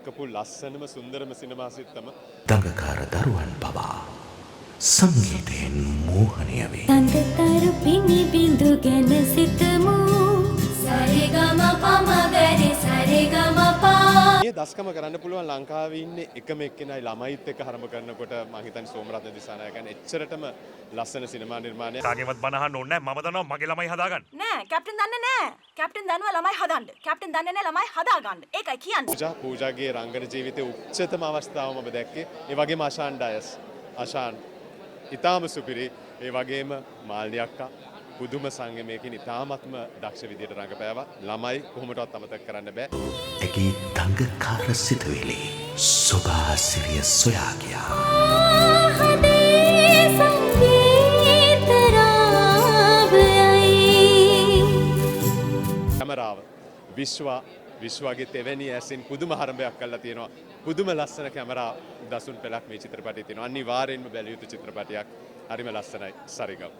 දැකපු ලස්සනම සුන්දරම සිනමා සිත්තම දඟකාර දරුවන් පවා සංගීතයෙන් මෝහනය වේ. තන්දතරු පිණි බිඳු ගැන සිතමු සරිගම පමගරි සරිගම පා මේ දස්කම කරන්න පුළුවන් ලංකාවේ ඉන්නේ එකම එක්කෙනයි ළමයිත් එක්ක හරඹ කරනකොට මම හිතන්නේ සෝමරත්න දිසානායකයන් එච්චරටම ලස්සන සිනමා නිර්මාණයක් කාගේවත් බනහන්න ඕනේ නැහැ. මම දන්නවා මගේ ළමයි හදාගන්න. නෑ කැප්ටන් දන්නේ නෑ. කැප්ටන් දන්නවා ළමයි හදන්න. කැප්ටන් දන්නේ නෑ ළමයි හදාගන්න. ඒකයි කියන්නේ. පූජාගේ රංගන ජීවිතයේ උච්චතම අවස්ථාව මම දැක්කේ. ඒ වගේම අෂාන් ඩයස්. අෂාන් ඊටාම සුපිරි. ඒ වගේම මාල්නි අක්කා පුදුම සංගමයකින් ඊටාමත්ම දක්ෂ විදියට රඟපෑවා. ළමයි කොහොමදවත් අමතක කරන්න බෑ. ඇගේ දඟකාර සිතුවිලි සුභාසිරිය සොයා ගියා. හදේ සංගීත රාවයයි කැමරාව විශ්වගේ තෙවැනි ඇසින් පුදුම හරඹයක් කරලා තියෙනවා. පුදුම ලස්සන කැමරා දසුන් පෙළක් මේ චිත්‍රපටයේ තියෙනවා. අනිවාර්යෙන්ම බැලිය යුතු චිත්‍රපටයක්. හරිම ලස්සනයි සරිගම්.